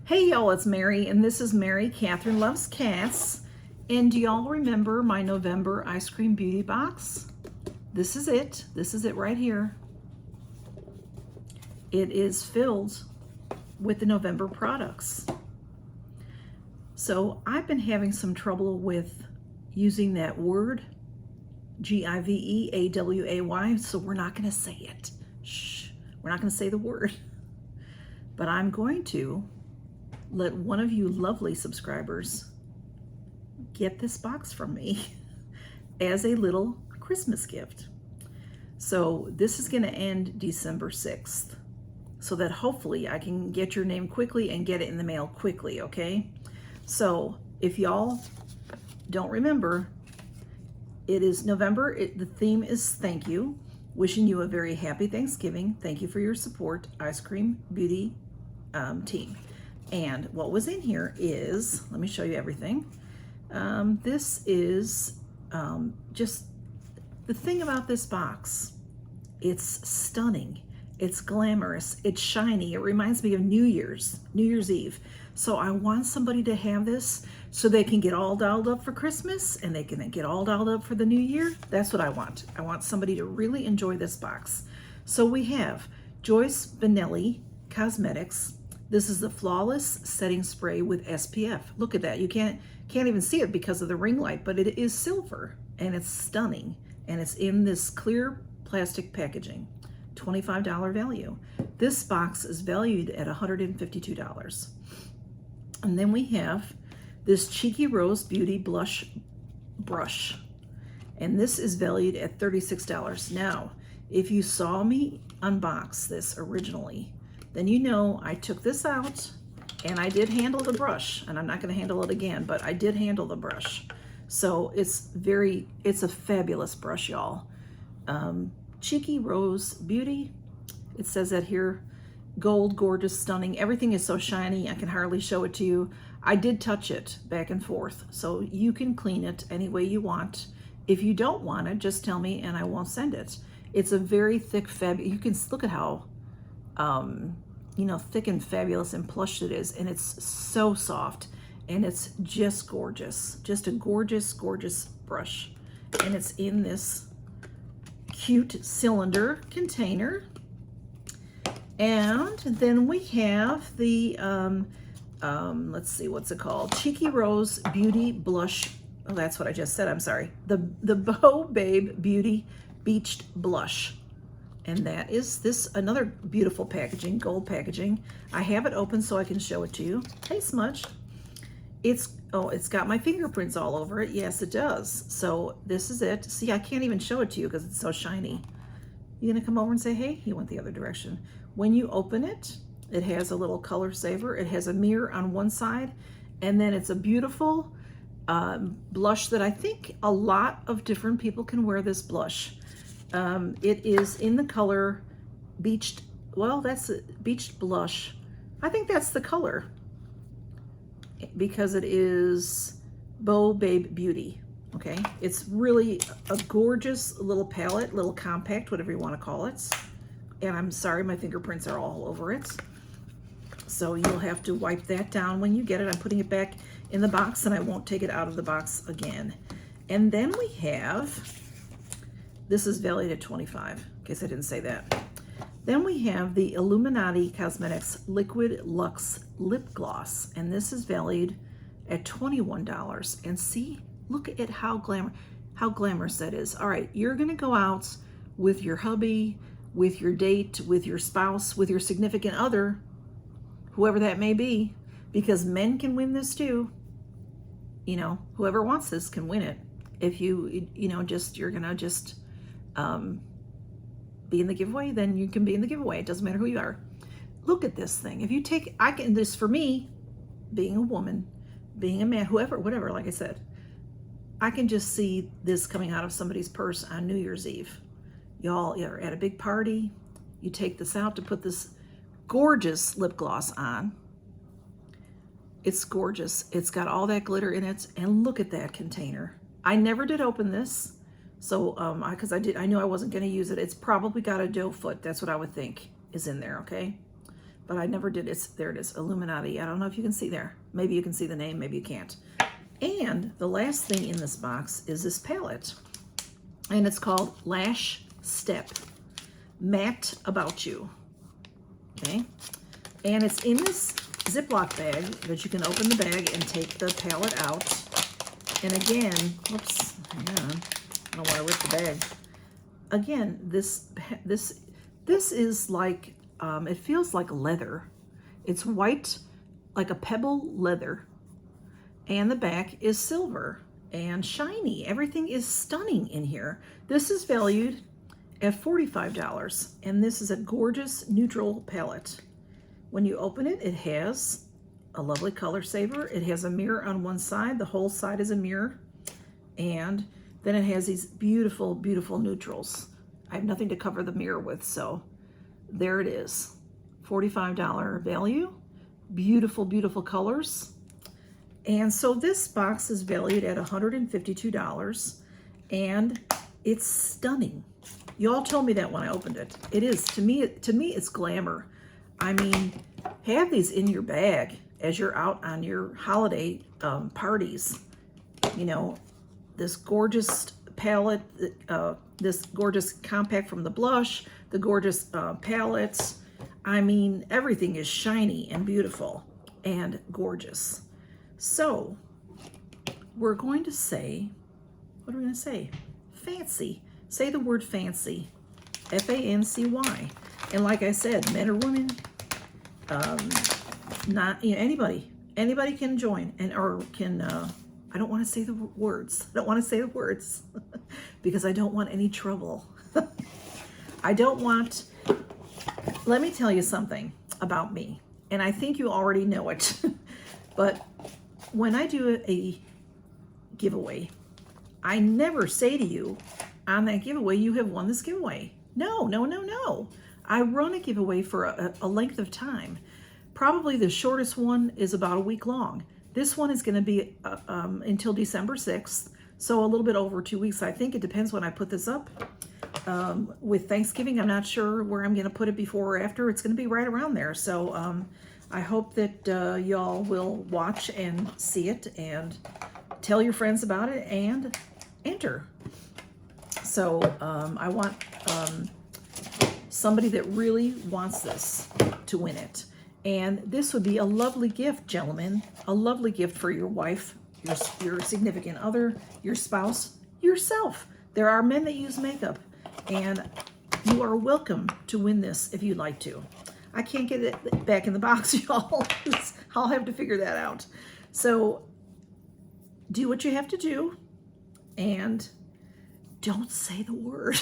Hey y'all, it's Mary, and this is Mary Catherine Loves Cats. And do y'all remember my November Ice Cream Beauty Box? This is it. This is it right here. It is filled with the November products. So I've been having some trouble with using that word, G-I-V-E-A-W-A-Y, so we're not going to say it. Shh, we're not going to say the word. But I'm going to let one of you lovely subscribers get this box from me as a little Christmas gift. So this is going to end December 6th, so that hopefully I can get your name quickly and get it in the mail quickly, okay? So if y'all don't remember, it is November. The theme is thank you. Wishing you a very happy Thanksgiving. Thank you for your support, Eyescream Beauty team. And what was in here is, let me show you everything. This is just the thing about this box. It's stunning. It's glamorous. It's shiny. It reminds me of New Year's Eve. So I want somebody to have this so they can get all dolled up for Christmas and they can get all dolled up for the new year. That's what I want. I want somebody to really enjoy this box. So we have Joyce Benelli Cosmetics. This is the Flawless Setting Spray with SPF. Look at that. You can't even see it because of the ring light, but it is silver and it's stunning. And it's in this clear plastic packaging. $25 value. This box is valued at $152. And then we have this Cheeky Rose Beauty Blush Brush. And this is valued at $36. Now, if you saw me unbox this originally, then you know I took this out and I did handle the brush, and I'm not going to handle it again, but I did handle the brush. So it's a fabulous brush, y'all. Cheeky Rose Beauty. It says that here, gold, gorgeous, stunning. Everything is so shiny, I can hardly show it to you. I did touch it back and forth, so you can clean it any way you want. If you don't want it, just tell me and I won't send it. It's a very thick you can look at how thick and fabulous and plush it is, and it's so soft, and it's just gorgeous. Just a gorgeous, gorgeous brush. And it's in this cute cylinder container. And then we have the, let's see, what's it called? Cheeky Rose Beauty Blush. Oh, that's what I just said, I'm sorry. The Bow Babe Beauty Beached Blush. And that is this, another beautiful packaging, gold packaging. I have it open so I can show it to you. Hey, Smudge. It's got my fingerprints all over it. Yes, it does. So this is it. See, I can't even show it to you because it's so shiny. You gonna come over and say, hey? He went the other direction. When you open it, it has a little color saver. It has a mirror on one side, and then it's a beautiful blush that I think a lot of different people can wear this blush. It is in the color Beached, well, that's a Beached Blush. I think that's the color because it is Bow Babe Beauty, okay? It's really a gorgeous little palette, little compact, whatever you want to call it. And I'm sorry, my fingerprints are all over it. So you'll have to wipe that down when you get it. I'm putting it back in the box and I won't take it out of the box again. And then we have, this is valued at $25, in case I didn't say that. Then we have the Illuminati Cosmetics Liquid Luxe Lip Gloss, and this is valued at $21. And see, look at how glamorous that is. All right, you're gonna go out with your hubby, with your date, with your spouse, with your significant other, whoever that may be, because men can win this too. You know, whoever wants this can win it. If you're gonna just be in the giveaway, then you can be in the giveaway. It doesn't matter who you are. Look at this thing. If you take, this for me, being a woman, being a man, whoever, whatever, like I said, I can just see this coming out of somebody's purse on New Year's Eve. Y'all are at a big party, you take this out to put this gorgeous lip gloss on. It's gorgeous. It's got all that glitter in it, and look at that container. I never did open this. So, because I knew I wasn't going to use it. It's probably got a doe foot. That's what I would think is in there, okay? but I never did. There it is, Illuminati. I don't know if you can see there. Maybe you can see the name, maybe you can't. And the last thing in this box is this palette. And it's called Lash Step Matte About You. Okay? And it's in this Ziploc bag that you can open the bag and take the palette out. And again, whoops, hang on. I don't want to rip the bag. Again, this is like, it feels like leather. It's white, like a pebble leather. And the back is silver and shiny. Everything is stunning in here. This is valued at $45, and this is a gorgeous neutral palette. When you open it, it has a lovely color saver. It has a mirror on one side. The whole side is a mirror. And then it has these beautiful, beautiful neutrals. I have nothing to cover the mirror with, so there it is. $45 value. Beautiful, beautiful colors. And so this box is valued at $152, and it's stunning. You all told me that when I opened it. It is, to me it's glamour. I mean, have these in your bag as you're out on your holiday parties. You know, this gorgeous palette, this gorgeous compact from the blush, the gorgeous palettes. I mean, everything is shiny and beautiful and gorgeous. So we're going to say, what are we going to say? Fancy. Say the word fancy. F-A-N-C-Y. And like I said, men or women, not, you know, anybody can join and or can. I don't want to say the words. I don't want to say the words because I don't want any trouble. I don't want. Let me tell you something about me, and I think you already know it, but when I do a giveaway, I never say to you on that giveaway, you have won this giveaway. No, no, no, no. I run a giveaway for a length of time. Probably the shortest one is about a week long. This one is going to be until December 6th, so a little bit over 2 weeks. I think it depends when I put this up. With Thanksgiving, I'm not sure where I'm going to put it before or after. It's going to be right around there. So I hope that y'all will watch and see it and tell your friends about it and enter. So I want somebody that really wants this to win it. And this would be a lovely gift, gentlemen, a lovely gift for your wife, your significant other, your spouse, yourself. There are men that use makeup, and you are welcome to win this if you'd like to. I can't get it back in the box, y'all. I'll have to figure that out. So do what you have to do, and don't say the word.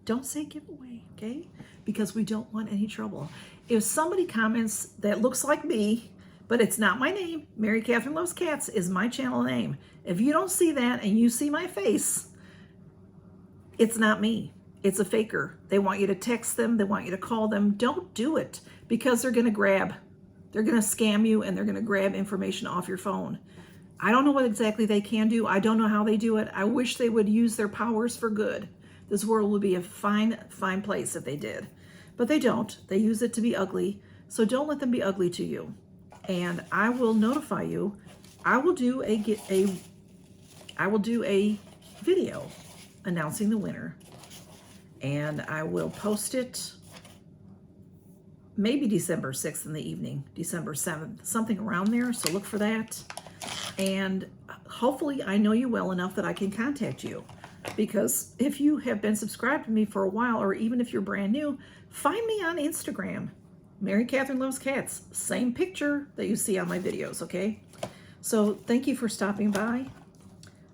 Don't say giveaway, okay? Because we don't want any trouble. If somebody comments that looks like me, but it's not my name, Mary Catherine Loves Cats is my channel name. If you don't see that and you see my face, it's not me. It's a faker. They want you to text them. They want you to call them. Don't do it because they're going to scam you, and they're going to grab information off your phone. I don't know what exactly they can do. I don't know how they do it. I wish they would use their powers for good. This world would be a fine, fine place if they did. But they don't. They use it to be ugly. So don't let them be ugly to you. And I will notify you. I will do a video announcing the winner. And I will post it maybe December 6th in the evening, December 7th, something around there. So look for that. And hopefully I know you well enough that I can contact you. Because if you have been subscribed to me for a while, or even if you're brand new, find me on Instagram. Mary Catherine Loves Cats. Same picture that you see on my videos, okay? So thank you for stopping by.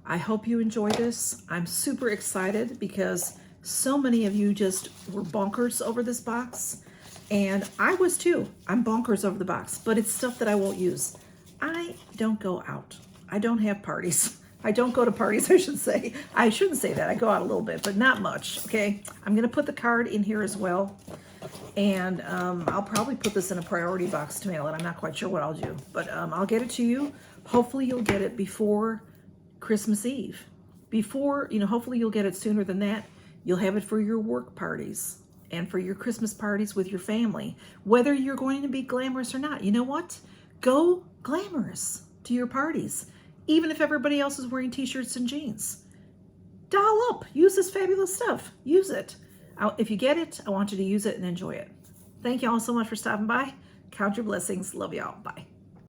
I hope you enjoy this. I'm super excited because so many of you just were bonkers over this box. And I was too. I'm bonkers over the box, but it's stuff that I won't use. I don't go out. I don't have parties. I don't go to parties, I should say. I shouldn't say that. I go out a little bit, but not much, okay? I'm going to put the card in here as well. And I'll probably put this in a priority box to mail it. I'm not quite sure what I'll do. But I'll get it to you. Hopefully you'll get it before Christmas Eve. Hopefully you'll get it sooner than that. You'll have it for your work parties and for your Christmas parties with your family, whether you're going to be glamorous or not. You know what? Go glamorous to your parties, even if everybody else is wearing t-shirts and jeans. Doll up. Use this fabulous stuff. Use it. If you get it, I want you to use it and enjoy it. Thank you all so much for stopping by. Count your blessings. Love y'all. Bye.